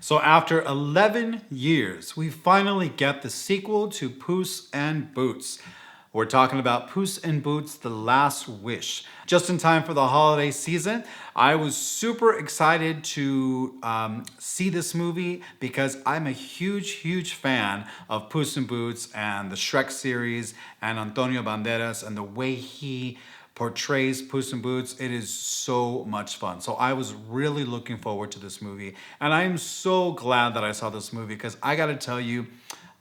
So after 11 years, we finally get the sequel to Puss in Boots. We're talking about Puss in Boots: The Last Wish. Just in time for the holiday season, I was super excited to see this movie because I'm a huge fan of Puss in Boots and the Shrek series and Antonio Banderas and the way he portrays Puss in Boots. It is so much fun. So I was really looking forward to this movie. And I am so glad that I saw this movie because I got to tell you,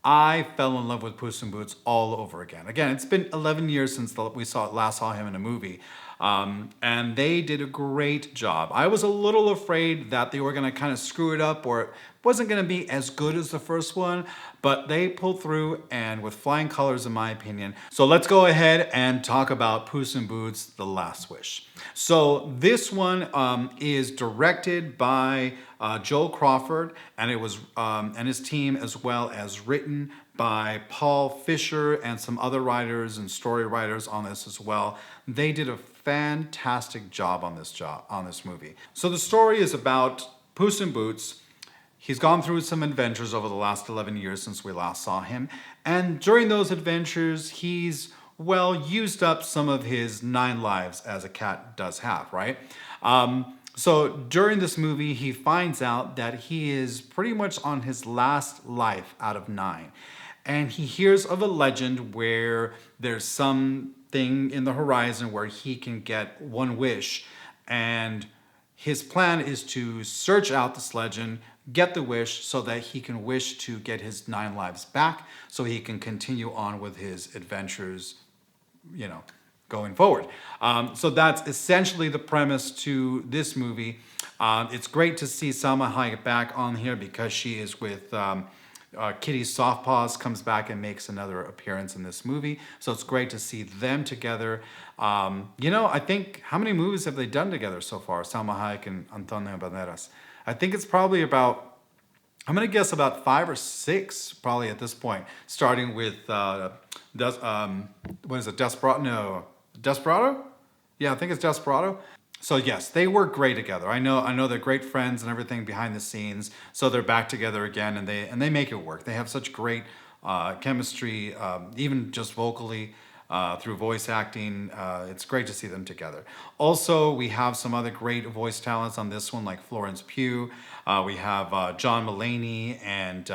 I fell in love with Puss in Boots all over again. Again, it's been 11 years since we last saw him in a movie. And they did a great job. I was a little afraid that they were going to kind of screw it up or it wasn't going to be as good as the first one, but they pulled through and with flying colors, in my opinion. So let's go ahead and talk about Puss in Boots: The Last Wish. So this one is directed by Joel Crawford, and it was and his team, as well as written by Paul Fisher and some other writers and story writers on this as well. They did a fantastic job on this movie. So the story is about Puss in Boots. He's gone through some adventures over the last 11 years since we last saw him. And during those adventures, he's, well, used up some of his 9 lives, as a cat does have, right? So during this movie, he finds out that he is pretty much on his last life out of 9. And he hears of a legend where there's something in the horizon where he can get one wish. And his plan is to search out this legend, get the wish so that he can wish to get his 9 lives back so he can continue on with his adventures, going forward. So that's essentially the premise to this movie. It's great to see Salma Hayek back on here because she is with Kitty Softpaws, comes back and makes another appearance in this movie. So it's great to see them together. I think, how many movies have they done together so far? Salma Hayek and Antonio Banderas. I think it's probably about, I'm going to guess about 5 or 6 probably at this point, starting with, what is it, Desperado? No, Desperado? Yeah, I think it's Desperado. So yes, they work great together. I know they're great friends and everything behind the scenes. So they're back together again, and they make it work. They have such great chemistry, even just vocally, through voice acting. It's great to see them together. Also, we have some other great voice talents on this one, like Florence Pugh. We have John Mulaney, and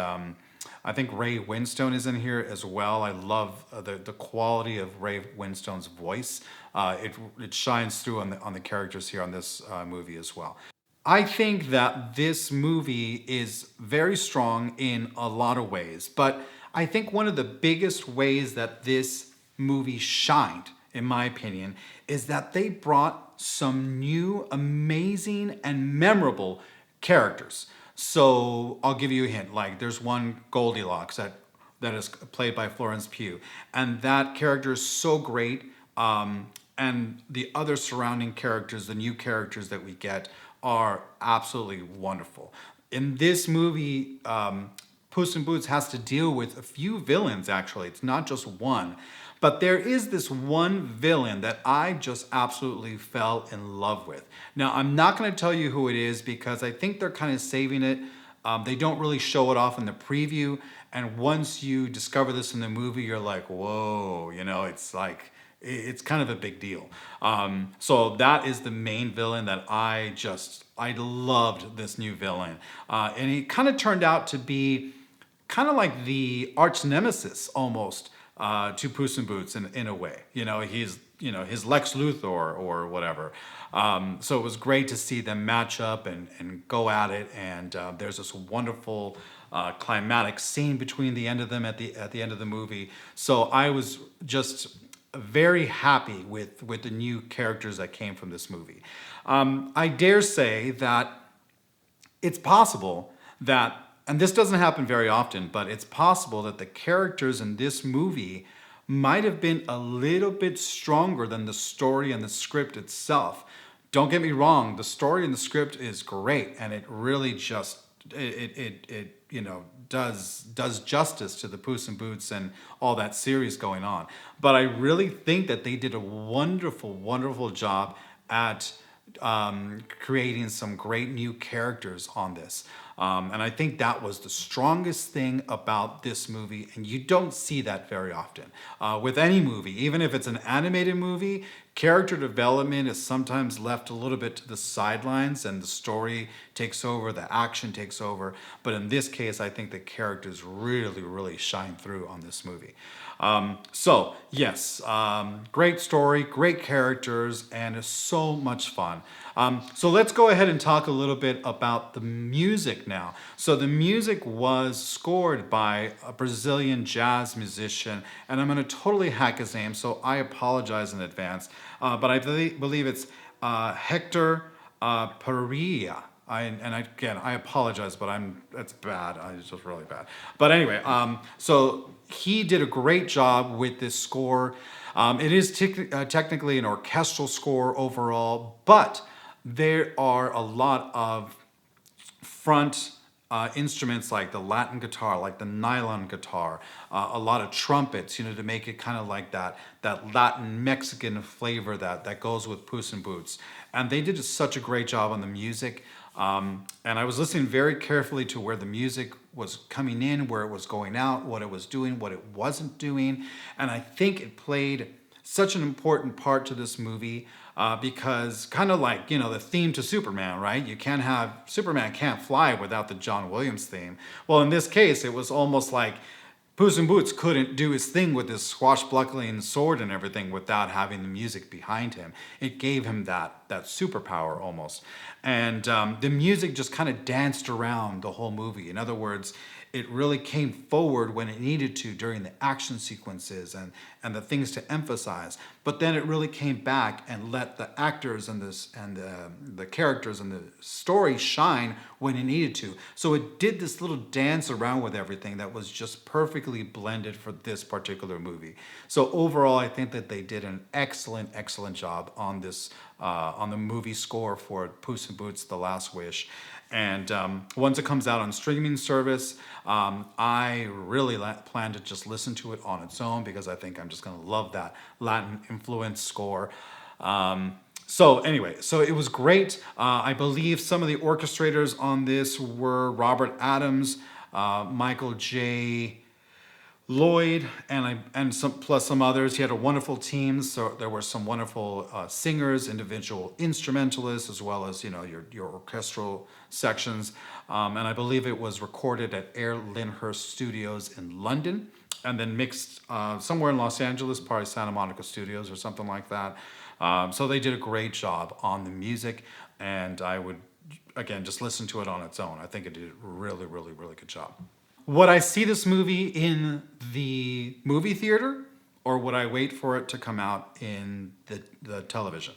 I think Ray Winstone is in here as well. I love the quality of Ray Winstone's voice. It shines through on the characters here on this movie as well. I think that this movie is very strong in a lot of ways, but I think one of the biggest ways that this movie shined, in my opinion, is that they brought some new, amazing, and memorable characters. So I'll give you a hint. Like, there's one Goldilocks that is played by Florence Pugh, and that character is so great. And the other surrounding characters, the new characters that we get, are absolutely wonderful. In this movie, Puss in Boots has to deal with a few villains, actually. It's not just one. But there is this one villain that I just absolutely fell in love with. Now, I'm not going to tell you who it is because I think they're kind of saving it. They don't really show it off in the preview. And once you discover this in the movie, you're like, whoa, it's like, it's kind of a big deal. So that is the main villain that I loved this new villain. And he kind of turned out to be kind of like the arch nemesis almost to Puss in Boots in a way. He's, his Lex Luthor or whatever. So it was great to see them match up and go at it. And there's this wonderful climatic scene between the end of them at the end of the movie. So I was just very happy with the new characters that came from this movie. I dare say that it's possible that, and this doesn't happen very often, but it's possible that the characters in this movie might have been a little bit stronger than the story and the script itself. Don't get me wrong, the story and the script is great, and it really just does justice to the Puss in Boots and all that series going on. But I really think that they did a wonderful job at creating some great new characters on this. And I think that was the strongest thing about this movie, and you don't see that very often. With any movie, even if it's an animated movie, character development is sometimes left a little bit to the sidelines and the story takes over, the action takes over. But in this case, I think the characters really, really shine through on this movie. So yes, great story, great characters, and it's so much fun. So let's go ahead and talk a little bit about the music now. So the music was scored by a Brazilian jazz musician, and I'm going to totally hack his name, so I apologize in advance. But I believe it's Hector Pereira. Again, I apologize, but it's bad. It's just really bad. But anyway, so he did a great job with this score. It is technically an orchestral score overall, but there are a lot of front instruments like the Latin guitar, like the nylon guitar, a lot of trumpets, to make it kind of like that Latin Mexican flavor that goes with Puss in Boots. And they did such a great job on the music. And I was listening very carefully to where the music was coming in, where it was going out, what it was doing, what it wasn't doing. And I think it played such an important part to this movie because kind of like, the theme to Superman, right? Superman can't fly without the John Williams theme. Well, in this case, it was almost like Puss in Boots couldn't do his thing with his swashbuckling sword and everything without having the music behind him. It gave him that superpower almost. And the music just kind of danced around the whole movie. In other words, it really came forward when it needed to during the action sequences and the things to emphasize. But then it really came back and let the actors and the characters and the story shine when it needed to. So it did this little dance around with everything that was just perfectly blended for this particular movie. So overall, I think that they did an excellent job on this on the movie score for Puss in Boots: The Last Wish. And once it comes out on streaming service, I really plan to just listen to it on its own because I think I'm just going to love that Latin influence score. So anyway, so it was great. I believe some of the orchestrators on this were Robert Adams, Michael J. Lloyd, and some others. He had a wonderful team. So there were some wonderful singers, individual instrumentalists, as well as your orchestral sections. And I believe it was recorded at Air Lyndhurst Studios in London, and then mixed somewhere in Los Angeles, probably Santa Monica Studios or something like that. So they did a great job on the music, and I would again just listen to it on its own. I think it did a really, really, really good job. Would I see this movie in the movie theater, or would I wait for it to come out in the television?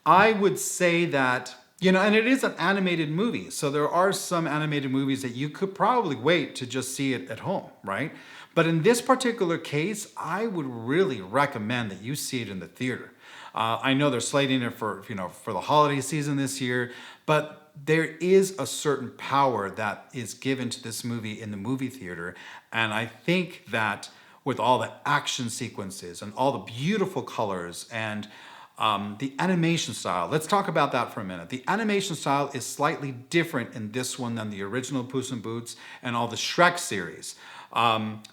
I would say that, and it is an animated movie, so there are some animated movies that you could probably wait to just see it at home, right? But in this particular case, I would really recommend that you see it in the theater. I know they're slating it for the holiday season this year, but there is a certain power that is given to this movie in the movie theater. And I think that with all the action sequences and all the beautiful colors and the animation style, let's talk about that for a minute. The animation style is slightly different in this one than the original Puss in Boots and all the Shrek series.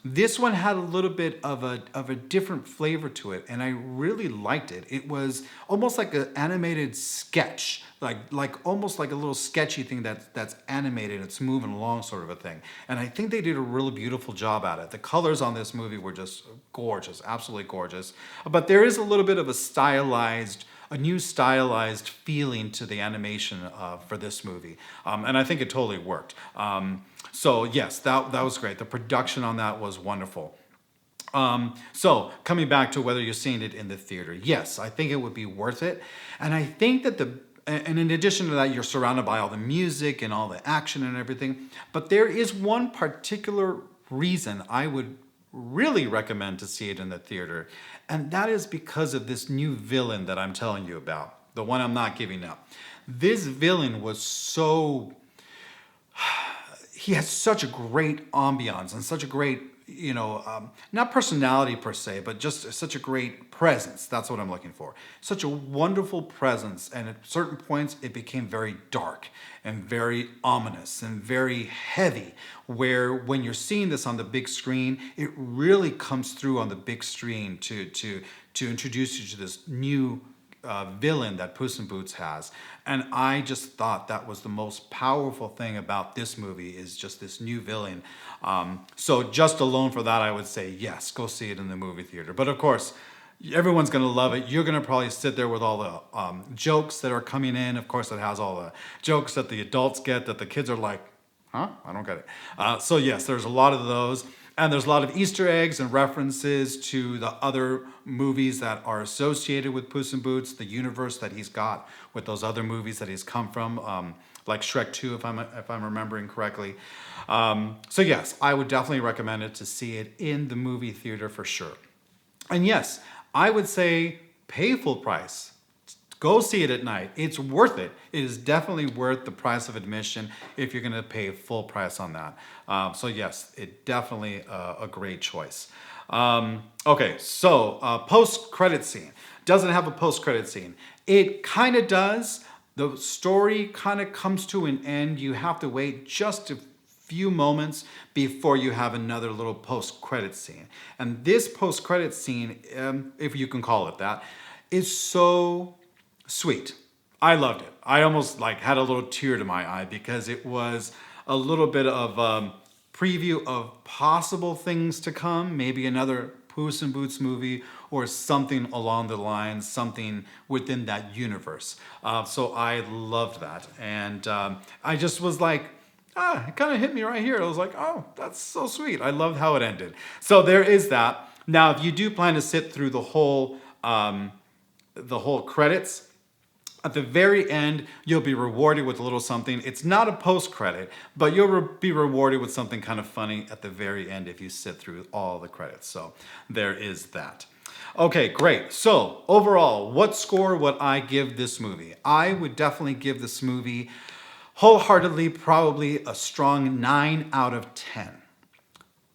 This one had a little bit of a different flavor to it, and I really liked it. It was almost like an animated sketch, like almost like a little sketchy thing that's animated. It's moving along, sort of a thing. And I think they did a really beautiful job at it. The colors on this movie were just gorgeous, absolutely gorgeous. But there is a little bit of a new stylized feeling to the animation for this movie, and I think it totally worked. So yes, that was great. The production on that was wonderful. So coming back to whether you're seeing it in the theater, yes, I think it would be worth it. And I think that and in addition to that, you're surrounded by all the music and all the action and everything. But there is one particular reason I would really recommend to see it in the theater, and that is because of this new villain that I'm telling you about, the one I'm not giving up. This villain was he has such a great ambiance and such a great not personality per se, but just such a great presence. That's what I'm looking for. Such a wonderful presence. And at certain points, it became very dark and very ominous and very heavy, where when you're seeing this on the big screen, it really comes through on the big screen to introduce you to this new villain that Puss in Boots has. And I just thought that was the most powerful thing about this movie, is just this new villain. So just alone for that, I would say, yes, go see it in the movie theater. But of course, everyone's going to love it. You're going to probably sit there with all the jokes that are coming in. Of course, it has all the jokes that the adults get that the kids are like, huh? I don't get it. So yes, there's a lot of those. And there's a lot of Easter eggs and references to the other movies that are associated with Puss in Boots, the universe that he's got with those other movies that he's come from, like Shrek 2, if I'm remembering correctly. So yes, I would definitely recommend it to see it in the movie theater for sure. And yes, I would say pay full price. Go see it at night. It's worth it. It is definitely worth the price of admission if you're going to pay full price on that. So yes, it definitely a great choice. Okay, so post-credit scene. Doesn't have a post-credit scene. It kind of does. The story kind of comes to an end. You have to wait just a few moments before you have another little post-credit scene. And this post-credit scene, if you can call it that, is so sweet. I loved it. I almost had a little tear to my eye because it was a little bit of preview of possible things to come, maybe another Puss in Boots movie or something along the lines, something within that universe. So I loved that. And I just was like, it kind of hit me right here. I was like, oh, that's so sweet. I loved how it ended. So there is that. Now, if you do plan to sit through the whole credits, at the very end, you'll be rewarded with a little something. It's not a post-credit, but you'll be rewarded with something kind of funny at the very end if you sit through all the credits. So there is that. Okay, great. So overall, what score would I give this movie? I would definitely give this movie wholeheartedly probably a strong 9 out of 10.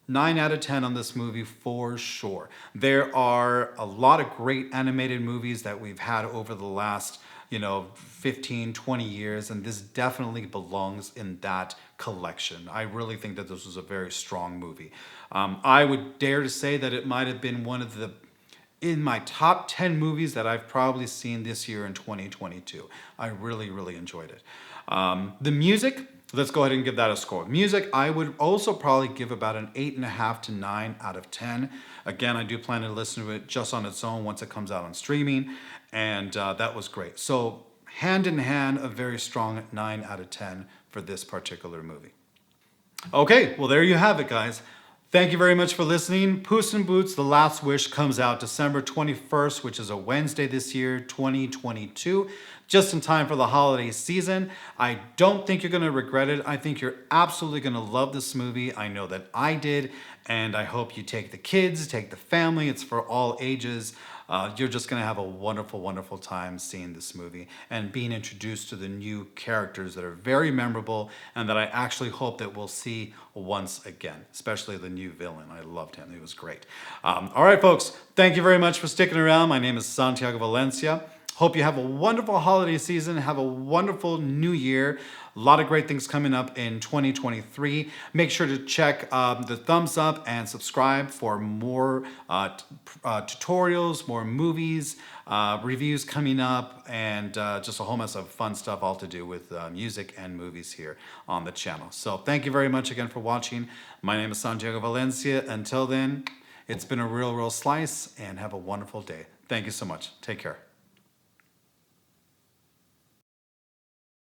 9 out of 10 on this movie for sure. There are a lot of great animated movies that we've had over the last 15, 20 years, and this definitely belongs in that collection. I really think that this was a very strong movie. I would dare to say that it might have been in my top 10 movies that I've probably seen this year in 2022. I really, really enjoyed it. The music, let's go ahead and give that a score. Music, I would also probably give about an 8.5 to 9 out of 10. Again, I do plan to listen to it just on its own once it comes out on streaming, and that was great. So hand in hand, a very strong 9 out of 10 for this particular movie. Okay, well there you have it, guys. Thank you very much for listening. Puss in Boots: The Last Wish comes out December 21st, which is a Wednesday this year, 2022, just in time for the holiday season. I don't think you're going to regret it. I think you're absolutely going to love this movie. I know that I did, and I hope you take the kids, take the family. It's for all ages. You're just going to have a wonderful, wonderful time seeing this movie and being introduced to the new characters that are very memorable and that I actually hope that we'll see once again, especially the new villain. I loved him. He was great. All right, folks, thank you very much for sticking around. My name is Santiago Valencia. Hope you have a wonderful holiday season. Have a wonderful new year. A lot of great things coming up in 2023. Make sure to check the thumbs up and subscribe for more tutorials, more movies, reviews coming up, and just a whole mess of fun stuff all to do with music and movies here on the channel. So thank you very much again for watching. My name is Santiago Valencia. Until then, it's been a real slice, and have a wonderful day. Thank you so much. Take care.